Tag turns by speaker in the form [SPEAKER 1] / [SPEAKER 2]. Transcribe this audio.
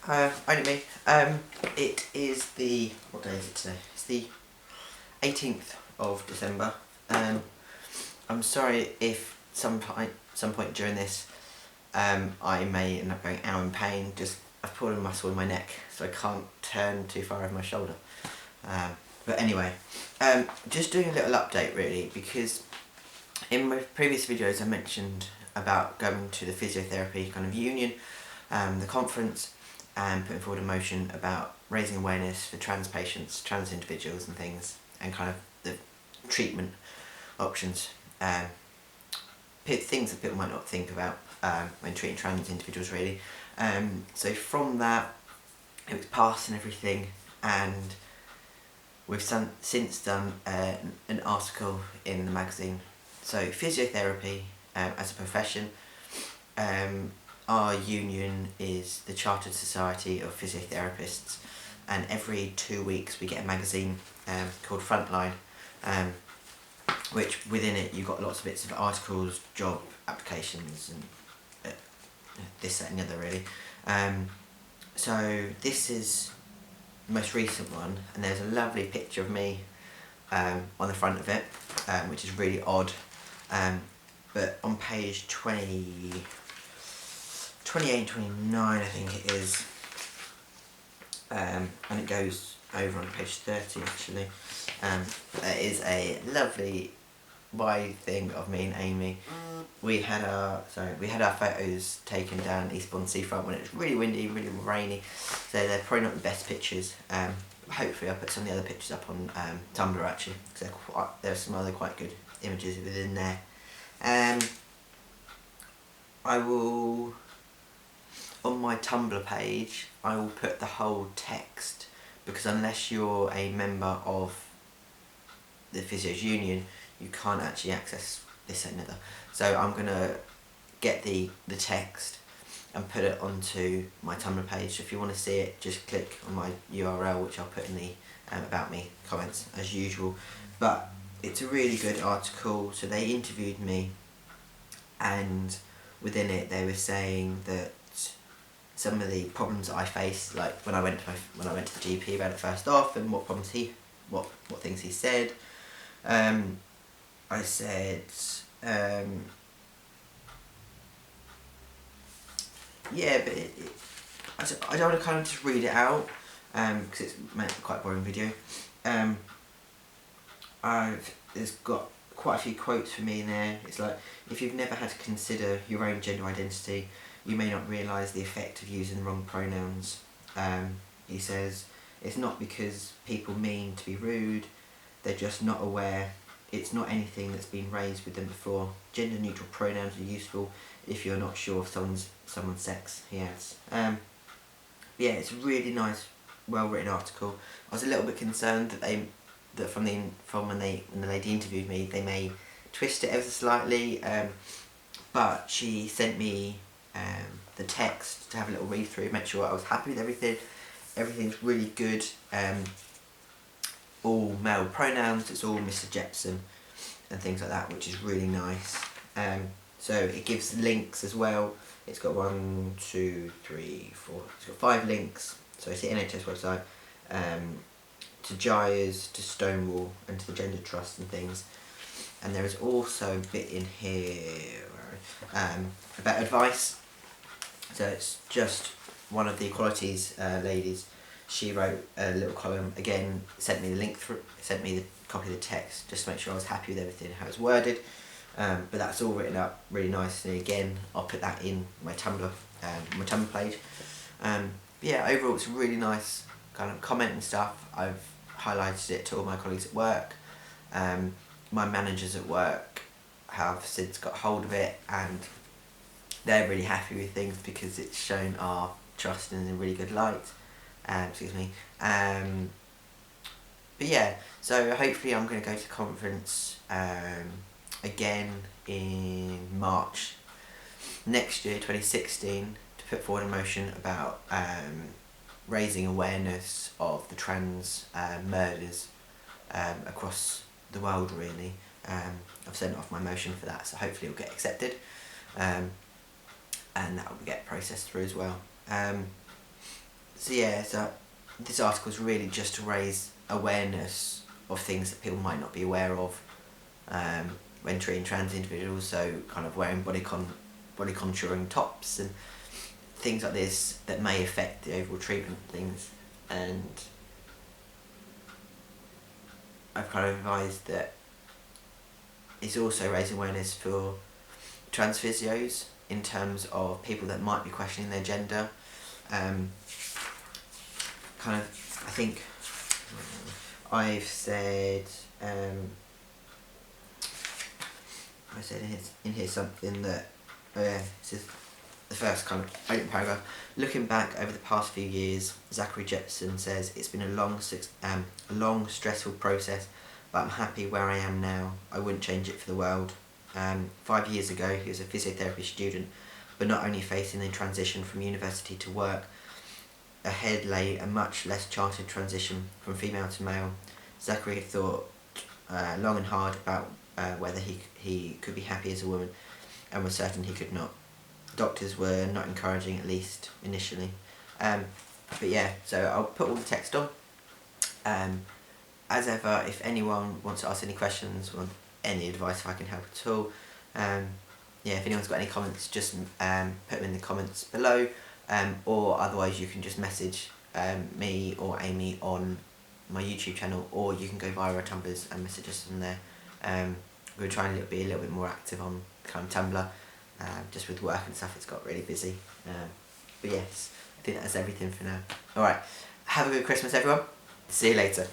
[SPEAKER 1] Only me. It is the, what day is it today? It's the 18th of December. I'm sorry if some point during this, I may end up going out in pain. Just I've pulled a muscle in my neck, so I can't turn too far over my shoulder. But anyway, just doing a little update really, because in my previous videos I mentioned about going to the Physiotherapy kind of Union, the conference, and putting forward a motion about raising awareness for trans patients, trans individuals and things, and kind of the treatment options, things that people might not think about when treating trans individuals really. So from that, it was passed and everything, and we've since done an article in the magazine. So physiotherapy as a profession, our union is the Chartered Society of Physiotherapists, and every 2 weeks we get a magazine called Frontline, which within it you've got lots of bits of articles, job applications and this, that and the other really. So this is the most recent one, and there's a lovely picture of me on the front of it, which is really odd, but on page 28 and 29 I think it is, and it goes over on page 30 actually. There is a lovely wide thing of me and Amy. We had our photos taken down Eastbourne Seafront when it was really windy, really rainy, so they're probably not the best pictures. Hopefully I'll put some of the other pictures up on Tumblr actually, because there are some other quite good images within there. I will, on my Tumblr page, I will put the whole text, because unless you're a member of the Physio Union, you can't actually access this and other. So I'm going to get the text and put it onto my Tumblr page. So if you want to see it, just click on my URL, which I'll put in the about me comments as usual. But it's a really good article. So they interviewed me, and within it they were saying that some of the problems that I faced, like when I went to the GP about it first off, and what problems what things he said. I said, yeah, but I don't want to kind of just read it out, because it's quite a boring video. There's got quite a few quotes for me in there. It's like, if you've never had to consider your own gender identity, you may not realise the effect of using the wrong pronouns. He says, it's not because people mean to be rude, they're just not aware. It's not anything that's been raised with them before. Gender neutral pronouns are useful if you're not sure of someone's sex, he adds. Yeah, it's a really nice, well written article. I was a little bit concerned that from when the lady interviewed me, they may twist it ever so slightly, but she sent me the text to have a little read through, make sure I was happy with everything. Everything's really good. All male pronouns, it's all Mr. Jepson and things like that, which is really nice. So it gives links as well. It's got 1, 2, 3, 4, it's got 5 links. So it's the NHS website, to Gyres, to Stonewall, and to the Gender Trust and things. And there is also a bit in here about advice. So it's just one of the equalities ladies. She wrote a little column, again, sent me the link through, sent me the copy of the text, just to make sure I was happy with everything, how it's worded. But that's all written up really nicely. Again, I'll put that in my Tumblr page. But yeah, overall it's a really nice kind of comment and stuff. I've highlighted it to all my colleagues at work. My managers at work have since got hold of it, and they're really happy with things because it's shown our trust in a really good light. Excuse me. But yeah, so hopefully I'm going to go to the conference again in March next year, 2016, to put forward a motion about raising awareness of the trans murders across the world really. I've sent off my motion for that, so hopefully it'll get accepted, and that will get processed through as well. So this article is really just to raise awareness of things that people might not be aware of when treating trans individuals. So kind of wearing body contouring tops and things like this that may affect the overall treatment of things. And I've kind of advised that it's also raising awareness for trans physios in terms of people that might be questioning their gender. Kind of, I think I've said I said in here something that this is the first kind of open paragraph. Looking back over the past few years, Zachary Jepson says it's been a long, stressful process, but I'm happy where I am now. I wouldn't change it for the world. 5 years ago, he was a physiotherapy student, but not only facing the transition from university to work, ahead lay a much less charted transition from female to male. Zachary thought long and hard about whether he could be happy as a woman, and was certain he could not. Doctors were not encouraging, at least initially. But yeah, so I'll put all the text on. As ever, if anyone wants to ask any questions or any advice, if I can help at all, if anyone's got any comments, just put them in the comments below, or otherwise you can just message me or Amy on my YouTube channel, or you can go via our Tumblrs and message us on there. We're trying to be a little bit more active on kind of Tumblr, just with work and stuff. It's got really busy. But yes, I think that's everything for now. Alright, have a good Christmas everyone. See you later.